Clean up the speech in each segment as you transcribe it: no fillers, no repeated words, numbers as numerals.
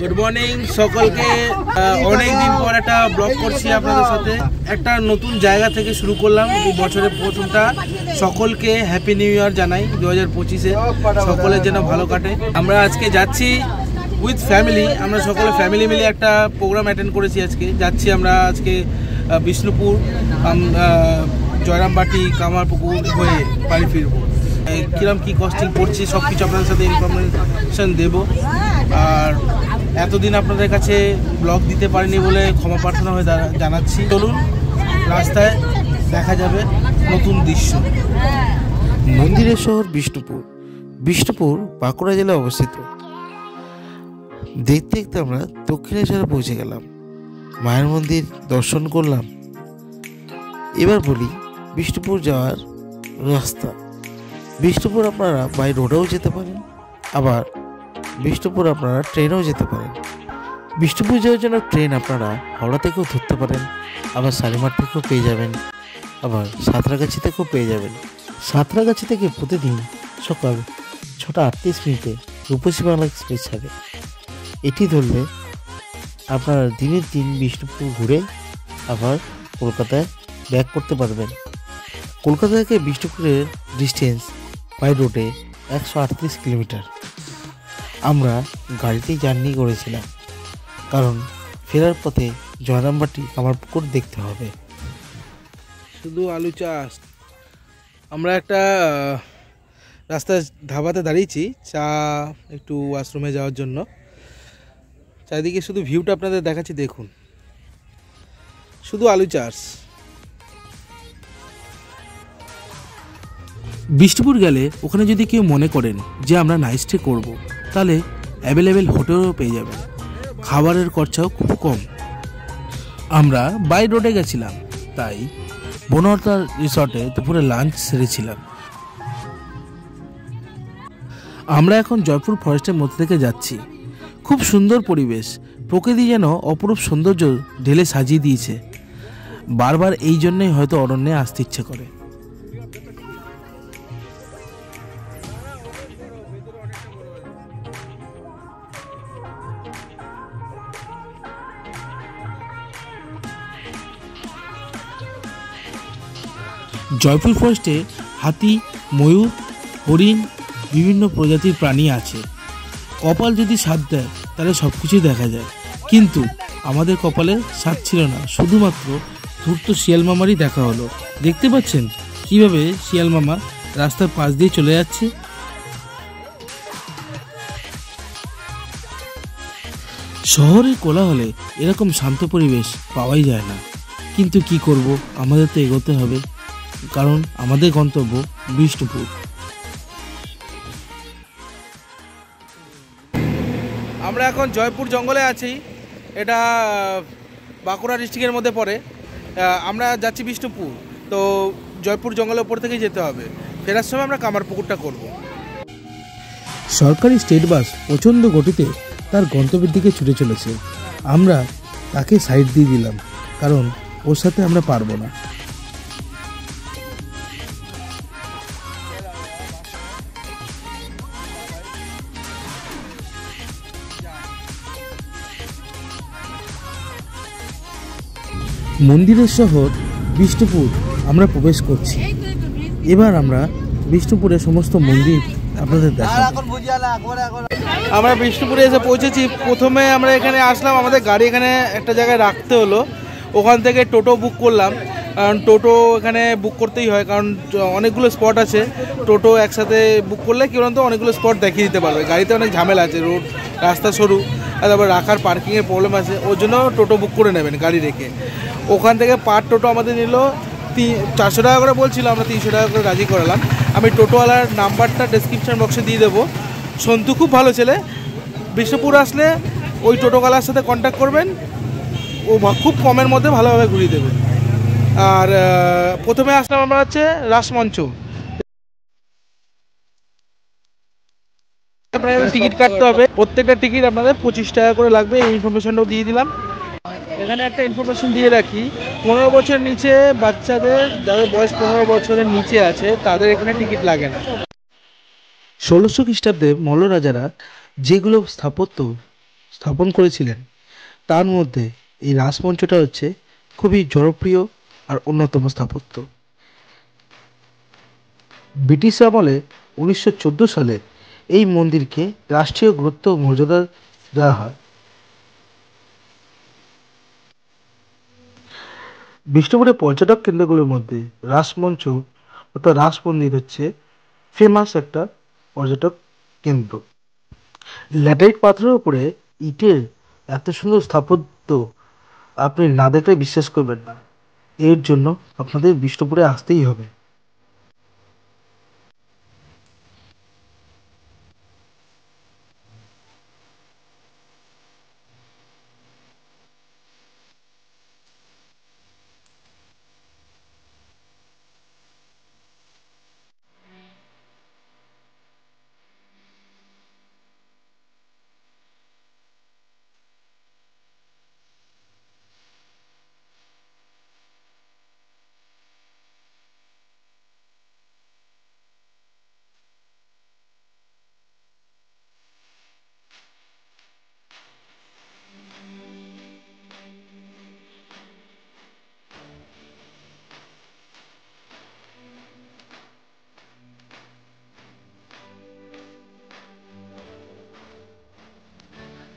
Good morning সকলকে। অনেক দিন পর একটা ব্লগ করছি আপনাদের সাথে। একটা নতুন জায়গা থেকে শুরু করলাম এই বছরের প্রথমটা। সকলকে হ্যাপি নিউ ইয়ার জানাই 2025-এ সকলের যেন ভালো কাটে। আমরা আজকে যাচ্ছি উইথ ফ্যামিলি, আমরা সকলে ফ্যামিলি মিলে একটা প্রোগ্রাম অ্যাটেন্ড করেছি। আজকে যাচ্ছি আমরা আজকে বিষ্ণুপুর, জয়রামবাটি, কামারপুকুর হয়ে বাড়ি ফিরবো। কিরম কি কস্টিং করছি সব কিছু আপনাদের সাথে ইনফরমেশন দেব। আর এতদিন আপনাদের কাছে ব্লগ দিতে পারিনি বলে ক্ষমা প্রার্থনা হয়ে জানাচ্ছি। চলুন, রাস্তায় দেখা যাবে নতুন দৃশ্য। মন্দিরের শহর বিষ্ণুপুর। বিষ্ণুপুর বাঁকুড়া জেলায় অবস্থিত। দেখতে দেখতে আমরা দক্ষিণেশ্বরে পৌঁছে গেলাম, মায়ের মন্দির দর্শন করলাম। এবার বলি বিষ্ণুপুর যাওয়ার রাস্তা। বিষ্ণুপুর আপনারা বাই রোডেও যেতে পারেন, আবার বিষ্ণুপুর আপনারা ট্রেনেও যেতে পারেন। বিষ্ণুপুর যাওয়ার জন্য ট্রেন আপনারা হাওড়া থেকেও ধরতে পারেন, আবার শালিমার থেকেও পেয়ে যাবেন, আবার সাঁতরাগাছি থেকেও পেয়ে যাবেন। সাঁতরাগাছি থেকে প্রতিদিন সকাল 6:38 রূপসী বাংলা এক্সপ্রেস ছাড়ে। এটি ধরলে আপনারা দিনের দিন বিষ্ণুপুর ঘুরে আবার কলকাতায় ব্যাক করতে পারবেন। কলকাতা থেকে বিষ্ণুপুরের ডিস্টেন্স বাই রোডে 138 কিলোমিটার। আমরা গাড়িতেই জার্নি করেছিলাম, কারণ ফেরার পথে জয়রামবাটি, কামারপুকুর দেখতে হবে। শুধু আলু চাষ। আমরা একটা রাস্তায় ধাবাতে দাঁড়িয়েছি চা একটু ওয়াশরুমে যাওয়ার জন্য। চারিদিকে শুধু ভিউটা আপনাদের দেখাচ্ছি, দেখুন, শুধু আলু চাষ। বিষ্ণুপুর গেলে ওখানে যদি কেউ মনে করেন যে আমরা নাইট স্টে করবো, তাহলে অ্যাভেলেবেল হোটেলও পেয়ে যাবেন। খাবারের খরচাও খুব কম। আমরা বাই রোডে গেছিলাম, তাই বনলতা রিসর্টে দুপুরে লাঞ্চ সেরেছিলাম। আমরা এখন জয়পুর ফরেস্টের মধ্যে থেকে যাচ্ছি। খুব সুন্দর পরিবেশ, প্রকৃতি যেন অপরূপ সৌন্দর্য ঢেলে সাজিয়ে দিয়েছে। বারবার এই জন্যই হয়তো অরণ্যে আসতে ইচ্ছে করে। জয়পুর ফরেস্টে হাতি, ময়ূর, হরিণ, বিভিন্ন প্রজাতির প্রাণী আছে। কপাল যদি সাথ দেয় তাহলে সব কিছুই দেখা যায়, কিন্তু আমাদের কপালে সাথ ছিল না। শুধুমাত্র ধূর্ত শিয়াল মামারই দেখা হলো। দেখতে পাচ্ছেন কিভাবে শিয়াল মামা রাস্তার পাশ দিয়ে চলে যাচ্ছে। শহরের কোলাহলে এরকম শান্ত পরিবেশ পাওয়াই যায় না, কিন্তু কি করব, আমাদের তো এগোতে হবে, কারণ আমাদের গন্তব্য বিষ্ণুপুর। আমরা এখন জয়পুর জঙ্গলে আছি। এটা বাঁকুড়া ডিস্ট্রিক্টের মধ্যে পড়ে। আমরা যাচ্ছি বিষ্ণুপুর, তো জয়পুর জঙ্গলের উপর থেকেই যেতে হবে। ফেরার সময় আমরা কামারপুকুরটা করব। সরকারি স্টেট বাস প্রচণ্ড গতিতে তার গন্তব্যের দিকে ছুটে চলেছে। আমরা তাকে সাইড দিয়ে দিলাম, কারণ ওর সাথে আমরা পারবো না। মন্দিরের শহর বিষ্ণুপুর আমরা প্রবেশ করছি। এবার আমরা বিষ্ণুপুরের সমস্ত মন্দির আপনাদের দেখাবো। আমরা বিষ্ণুপুরে এসে পৌঁছেছি। প্রথমে আমরা এখানে আসলাম, আমাদের গাড়ি এখানে একটা জায়গায় রাখতে হলো। ওখান থেকে টোটো বুক করলাম, কারণ টোটো এখানে বুক করতেই হয়, কারণ অনেকগুলো স্পট আছে। টোটো একসাথে বুক করলে কি বলতো, অনেকগুলো স্পট দেখিয়ে দিতে পারবে। গাড়িতে অনেক ঝামেলা আছে, রোড রাস্তা সরু, আর তারপর রাখার পার্কিংয়ের প্রবলেম আছে। ওর জন্য টোটো বুক করে নেবেন গাড়ি রেখে। ওখান থেকে পার টোটো আমাদের নিল 400 টাকা করে বলছিল, আমরা 300 টাকা করে রাজি করালাম। আমি টোটোওয়ালার নাম্বারটা ডেসক্রিপশন বক্সে দিয়ে দেবো। সন্তু খুব ভালো ছেলে। বিষ্ণুপুর আসলে ওই টোটোওয়ালার সাথে কন্ট্যাক্ট করবেন, ও খুব কমের মধ্যে ভালোভাবে ঘুরিয়ে দেবে। আর প্রথমে আসলাম আমরা হচ্ছে রাসমঞ্চ। আপনাদের টিকিট কাটতে হবে, প্রত্যেকটা টিকিট আপনাদের 25 টাকা করে লাগবে। এই ইনফরমেশনটাও দিয়ে দিলাম। এখানে একটা ইনফরমেশন দিয়ে রাখি, 15 বছর নিচে বাচ্চাদের, যাদের বয়স 15 বছরের নিচে আছে, তাদের এখানে টিকিট লাগে না। 1600 খ্রিস্টাব্দে মল্ল রাজারা যেগুলো স্থাপত্য স্থাপন করেছিলেন, তার মধ্যে এই রাসমঞ্চটা হচ্ছে খুবই জনপ্রিয় আর অন্যতম স্থাপত্য। ব্রিটিশ আমলে 1914 সালে এই মন্দিরকে রাষ্ট্রীয় গুরুত্ব ও মর্যাদা দেওয়া হয়। বিষ্ণুপুরের পর্যটক কেন্দ্রগুলোর মধ্যে রাসমঞ্চ অর্থাৎ রাস মন্দির হচ্ছে ফেমাস একটা পর্যটক কেন্দ্র। ল্যাটারাইট পাথরের উপরে ইটের এত সুন্দর স্থাপত্য আপনি না দেখলে বিশ্বাস করবেন না। এর জন্য আপনাদের বিষ্ণুপুরে আসতেই হবে।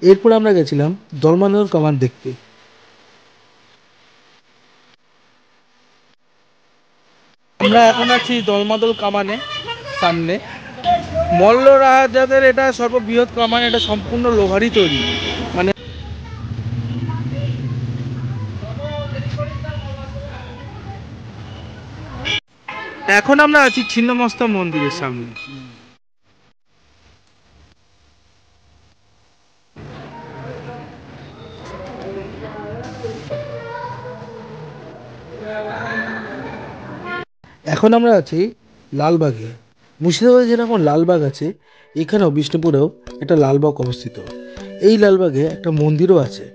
এরপর আমরা গেছিলাম দলমানর কামান দেখতে। আমরা এখন আছি দলমাদল কামানে সামনে। মল্ল রাজাদের এটা সর্ববৃহৎ কামান, এটা সম্পূর্ণ লোহারই তৈরি। মানে এখন আমরা আছি ছিন্নমস্তা মন্দিরের সামনে। এখন আমরা আছি লালবাগে। মুর্শিদাবাদে যেরকম লালবাগ আছে, এখানেও বিষ্ণুপুরেও একটা লালবাগ অবস্থিত। এই লালবাগে একটা মন্দিরও আছে,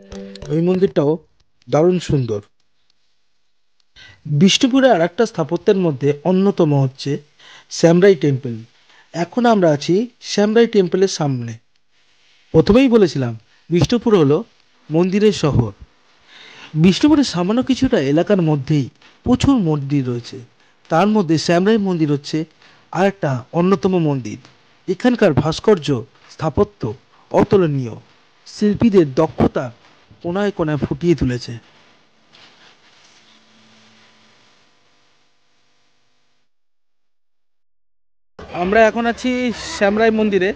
ওই মন্দিরটাও দারুণ সুন্দর। বিষ্ণুপুরে আর একটা স্থাপত্যের মধ্যে অন্যতম হচ্ছে শ্যামরাই টেম্পল। এখন আমরা আছি শ্যামরাই টেম্পলের সামনে। প্রথমেই বলেছিলাম বিষ্ণুপুর হলো মন্দিরের শহর। বিষ্ণুপুরের সামান্য কিছুটা এলাকার মধ্যেই প্রচুর মন্দির রয়েছে। তার মধ্যে শ্যামরাই মন্দির হচ্ছে আর একটা অন্যতম মন্দির। এখানকার ভাস্কর্য স্থাপত্য অতুলনীয়, শিল্পীদের দক্ষতা কোনায় কোনায় ফুটিয়ে তুলেছে। আমরা এখন আছি শ্যামরাই মন্দিরে।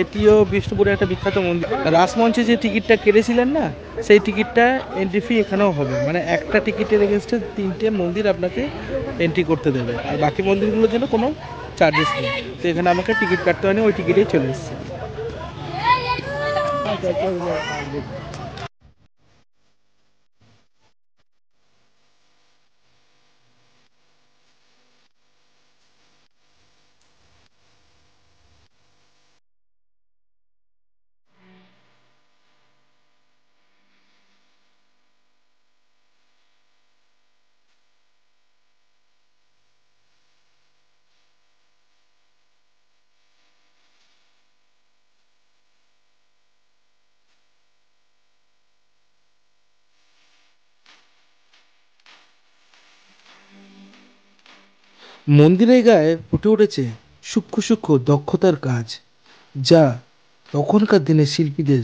এটিও বিষ্ণুপুরের একটা বিখ্যাত মন্দির। রাসমঞ্চে যে টিকিটটা কেটেছিলেন না, সেই টিকিটটা এন্ট্রি ফি এখানেও হবে। মানে একটা টিকিটের এগেনস্টে 3টে মন্দির আপনাকে এন্ট্রি করতে দেবে, আর বাকি মন্দিরগুলোর জন্য কোনো চার্জেস নেই। তো এখানে আমাকে টিকিট কাটতে হয়নি, ওই টিকিটেই চলে এসেছে। মন্দিরের গায়ে ফুটে উঠেছে সূক্ষ্ম সূক্ষ্ম দক্ষতার কাজ, যা তখনকার দিনের শিল্পীদের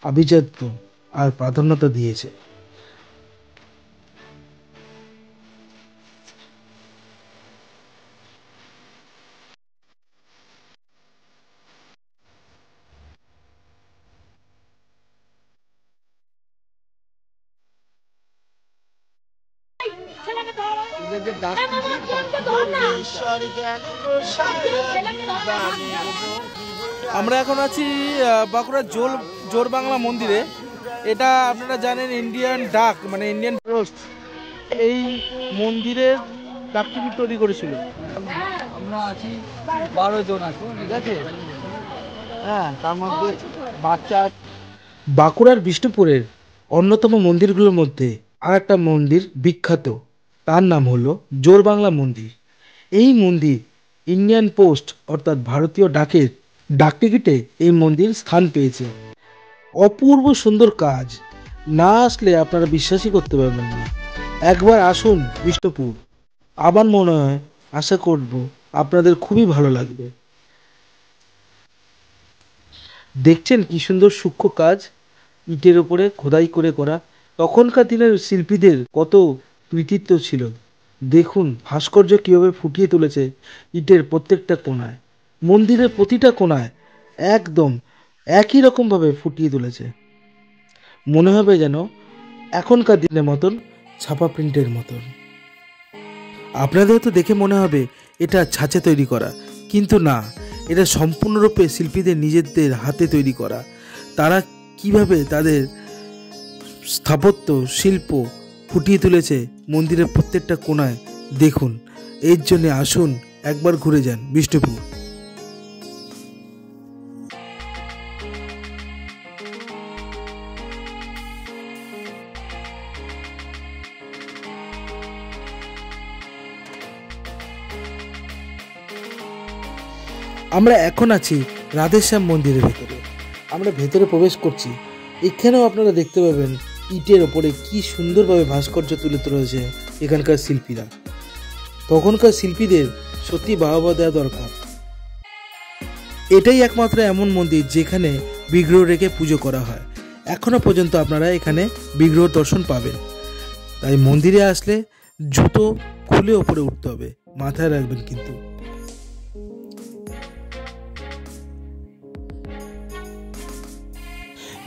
আভিজাত্য আর প্রাধান্যতা দিয়েছে। আমরা এখন আছি বাঁকুড়ার জোর বাংলা মন্দিরে। এটা আপনারা জানেন ইন্ডিয়ান ডাক মানে ইন্ডিয়ান পোস্ট এই মন্দিরের ডাক টিকিট তৈরি করেছিল। আমরা আছি 12 জন আছি, ঠিক আছে। হ্যাঁ, তার মধ্যে বাচ্চা। বাঁকুড়ার বিষ্ণুপুরের অন্যতম মন্দিরগুলোর মধ্যে আর একটা মন্দির বিখ্যাত, তার নাম হলো জোর বাংলা মন্দির। এই মন্দির ইন্ডিয়ান পোস্ট অর্থাৎ ভারতীয় ডাকের ডাকটিকিটে এই মন্দির স্থান পেয়েছে। অপূর্ব সুন্দর কাজ, না আসলে আপনারা বিশ্বাসই করতে পারবেন না। একবার আসুন বিষ্ণুপুর, আমার মনে হয়, আশা করব আপনাদের খুবই ভালো লাগবে। দেখছেন কি সুন্দর সূক্ষ্ম কাজ, ইটের ওপরে খোদাই করে করা। তখনকার দিনের শিল্পীদের কত কৃতিত্ব ছিল, দেখুন ভাস্কর্য কীভাবে ফুটিয়ে তুলেছে ইটের প্রত্যেকটা কোণায়, মন্দিরের প্রতিটা কোণায় একদম একই রকমভাবে ফুটিয়ে তুলেছে। মনে হবে যেন এখনকার দিনের মতন ছাপা প্রিন্টের মতন। আপনাদের তো দেখে মনে হবে এটা ছাঁচে তৈরি করা, কিন্তু না, এটা সম্পূর্ণরূপে শিল্পীদের নিজেদের হাতে তৈরি করা। তারা কিভাবে তাদের স্থাপত্য শিল্প ফুটিয়ে তুলেছে মন্দিরের প্রত্যেকটা কোণায়, দেখুন। এর জন্য আসুন একবার ঘুরে যান বিষ্ণুপুর। আমরা এখন আছি রাধেশ্যাম মন্দিরের ভেতরে। আমরা ভেতরে প্রবেশ করছি। এখানেও আপনারা দেখতে পাবেন ইটের ওপরে কি সুন্দরভাবে ভাস্কর্য তুলে ধরেছে এখানকার শিল্পীরা। তখনকার শিল্পীদের সত্যি বাহবা দেওয়া দরকার। এটাই একমাত্র এমন মন্দির যেখানে বিগ্রহ রেখে পুজো করা হয়। এখনো পর্যন্ত আপনারা এখানে বিগ্রহ দর্শন পাবেন। তাই মন্দিরে আসলে জুতো খুলে ওপরে উঠতে হবে, মাথায় রাখবেন কিন্তু।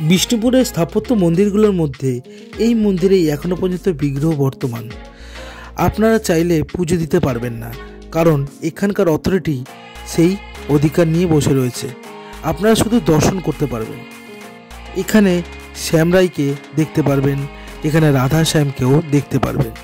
বিষ্ণুপুরের স্থাপত্য মন্দিরগুলোর মধ্যে এই মন্দিরেই এখনো পর্যন্ত বিগ্রহ বর্তমান। আপনারা চাইলে পুজো দিতে পারবেন না, কারণ এখানকার অথরিটি সেই অধিকার নিয়ে বসে রয়েছে। আপনারা শুধু দর্শন করতে পারবেন। এখানে শ্যামরাইকে দেখতে পারবেন, এখানে রাধা শ্যামকেও দেখতে পারবেন।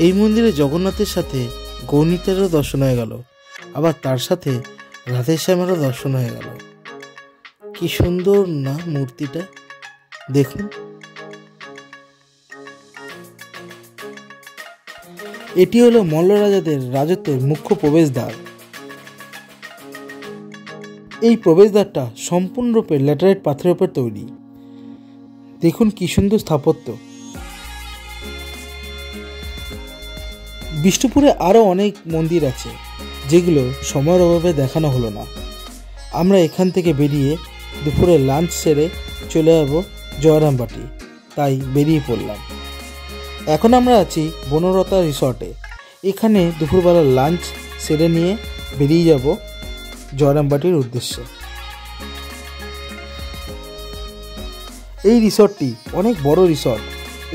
এই মন্দিরে জগন্নাথের সাথে গৌরীতেরও দর্শন হয়ে গেল, আবার তার সাথে রাধেশ্যামেরও দর্শন হয়ে গেল। কি সুন্দর না মূর্তিটা, দেখুন। এটি হলো মল্ল রাজাদের রাজত্বের মুখ্য প্রবেশদ্বার। এই প্রবেশদ্বারটা সম্পূর্ণরূপে ল্যাটেরাইট পাথরের উপর তৈরি। দেখুন কি সুন্দর স্থাপত্য। বিষ্ণুপুরে আরও অনেক মন্দির আছে যেগুলো সময়ের অভাবে দেখানো হলো না। আমরা এখান থেকে বেরিয়ে দুপুরে লাঞ্চ সেরে চলে যাব জয়রামবাটি, তাই বেরিয়ে পড়লাম। এখন আমরা আছি বনলতা রিসর্টে। এখানে দুপুরবেলা লাঞ্চ সেরে নিয়ে বেরিয়ে যাব জয়রামবাটির উদ্দেশ্যে। এই রিসর্টটি অনেক বড় রিসর্ট।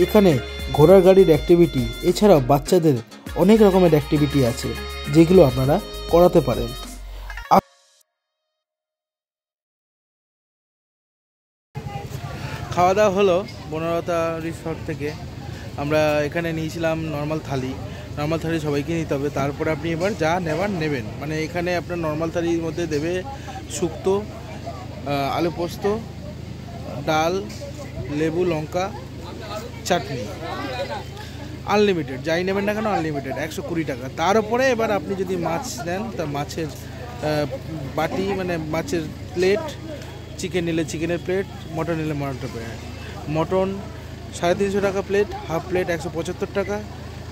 এখানে ঘোড়ার গাড়ির অ্যাক্টিভিটি এছাড়াও বাচ্চাদের অনেক রকমের অ্যাক্টিভিটি আছে যেগুলো আপনারা করাতে পারেন। খাওয়া দাওয়া হলো বনলতা রিসর্ট থেকে। আমরা এখানে নিয়েছিলাম নর্মাল থালি। নর্মাল থালি সবাইকে নিতে হবে, তারপরে আপনি এবার যা নেবার নেবেন। মানে এখানে আপনার নর্মাল থালির মধ্যে দেবে শুক্তো, আলু পোস্ত, ডাল, লেবু, লঙ্কা, চাটনি, আনলিমিটেড। যাই নেবেন না কেন আনলিমিটেড, 120 টাকা। তার উপরে এবার আপনি যদি মাছ নেন তা মাছের বাটি, মানে মাছের প্লেট, চিকেন নিলে চিকেনের প্লেট, মটন নিলে মটনের প্লেট। মটন 350 টাকা প্লেট, হাফ প্লেট 175 টাকা,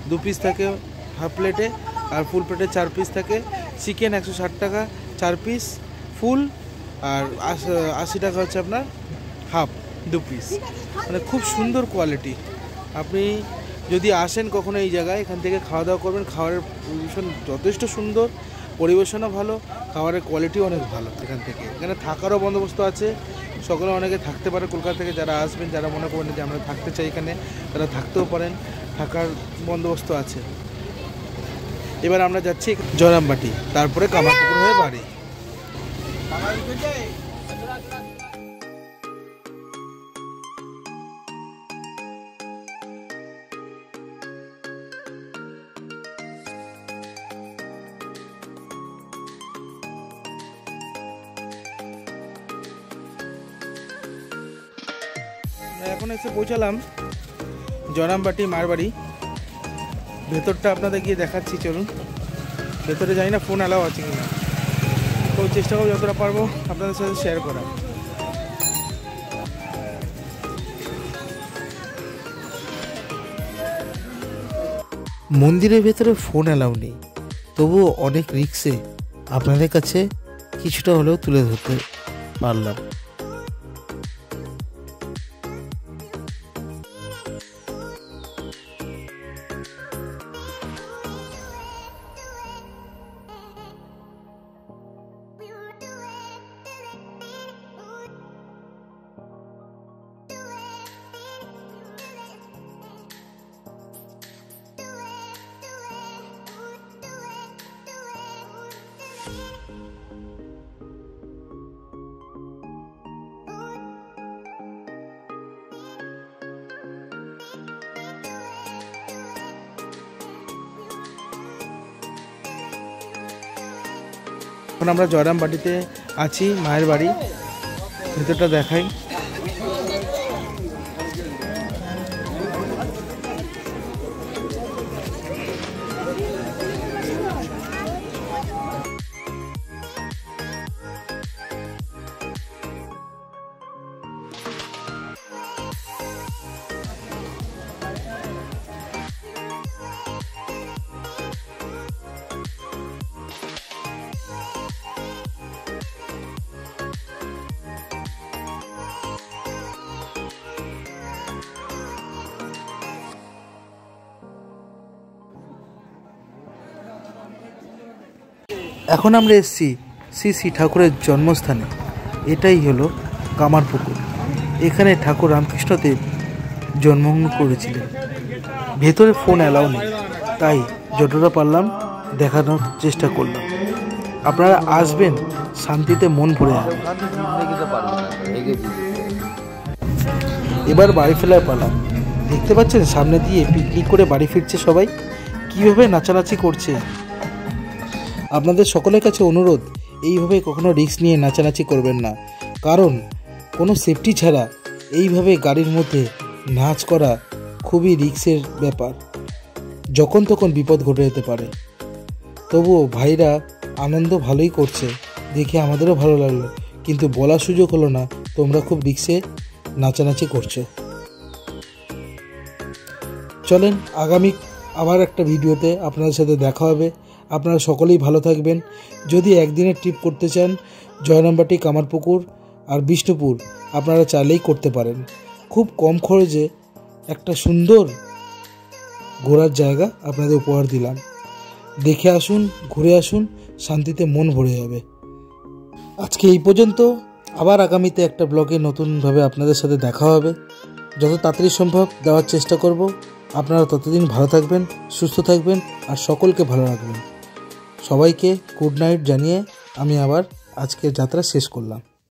2 পিস থাকে হাফ প্লেটে, আর ফুল প্লেটে 4 পিস থাকে। চিকেন 160 টাকা 4 পিস ফুল, আর 80 টাকা হচ্ছে আপনার হাফ 2 পিস। মানে খুব সুন্দর কোয়ালিটি। আপনি যদি আসেন কখনো এই জায়গায়, এখান থেকে খাওয়া দাওয়া করবেন। খাবারের পরিবেশন যথেষ্ট সুন্দর, পরিবেশনও ভালো, খাবারের কোয়ালিটিও অনেক ভালো। এখানে থাকারও বন্দোবস্ত আছে। সকলে অনেকে থাকতে পারে কলকাতা থেকে যারা আসবেন, যারা মনে করেন যে আমরা থাকতে চাই এখানে, তারা থাকতেও পারেন, থাকার বন্দোবস্ত আছে। এবার আমরা যাচ্ছি জয়রামবাটি, তারপরে কামারপুকুর হয়ে বাড়ি। এখন এসে পৌঁছালাম জয়রামবাটি মায়ের বাড়ি। ভেতরটা আপনাদের গিয়ে দেখাচ্ছি, চলুন। ভেতরে জানি না ফোন অ্যালাও আছে কিনা, তো চেষ্টা করবো যতটা পারবো আপনাদের সাথে শেয়ার করার। মন্দিরের ভেতরে ফোন অ্যালাউ নেই, তবুও অনেক রিক্সে আপনাদের কাছে কিছুটা হলেও তুলে ধরতে পারলাম। এখন আমরা জয়রামবাটিতে আছি, মায়ের বাড়ি। ভেতরটা দেখাই। এখন আমরা এসেছি শ্রী শ্রী ঠাকুরের জন্মস্থানে। এটাই হলো কামারপুকুর। এখানে ঠাকুর রামকৃষ্ণদেব জন্মগ্রহণ করেছিলেন। ভেতরে ফোন অ্যালাউ নেই, তাই যতটা পারলাম দেখানোর চেষ্টা করলাম। আপনারা আসবেন, শান্তিতে মন ভরে যাবে। এবার বাড়ি ফেরার পালা। দেখতে পাচ্ছেন সামনে দিয়ে পিকনিক করে বাড়ি ফিরছে সবাই, কীভাবে নাচানাচি করছে। আপনাদের সকলের কাছে অনুরোধ, এইভাবে কখনো রিস্ক নিয়ে নাচানাচি করবেন না, কারণ কোনো সেফটি ছাড়া এইভাবে গাড়ির মধ্যে নাচ করা খুবই রিস্কের ব্যাপার। যখন তখন বিপদ ঘটে যেতে পারে। তবুও ভাইরা আনন্দ ভালোই করছে, দেখে আমাদেরও ভালো লাগলো, কিন্তু বলার সুযোগ হলো না তোমরা খুব রিস্কে নাচানাচি করছো। চলেন আগামী আবার একটা ভিডিওতে আপনাদের সাথে দেখা হবে। আপনারা সকলেই ভালো থাকবেন। যদি একদিনের ট্রিপ করতে চান, জয়রামবাটি, কামারপুকুর আর বিষ্ণুপুর আপনারা চাইলেই করতে পারেন। খুব কম খরচে একটা সুন্দর ঘোরার জায়গা আপনাদের উপহার দিলাম। দেখে আসুন, ঘুরে আসুন, শান্তিতে মন ভরে যাবে। আজকে এই পর্যন্ত। আবার আগামীতে একটা ব্লগে নতুনভাবে আপনাদের সাথে দেখা হবে। যত তাড়াতাড়ি সম্ভব দেওয়ার চেষ্টা করব। আপনারা ততদিন ভালো থাকবেন, সুস্থ থাকবেন আর সকলকে ভালো রাখবেন। সবাইকে গুড নাইট জানিয়ে আমি আবার আজকের যাত্রা শেষ করলাম।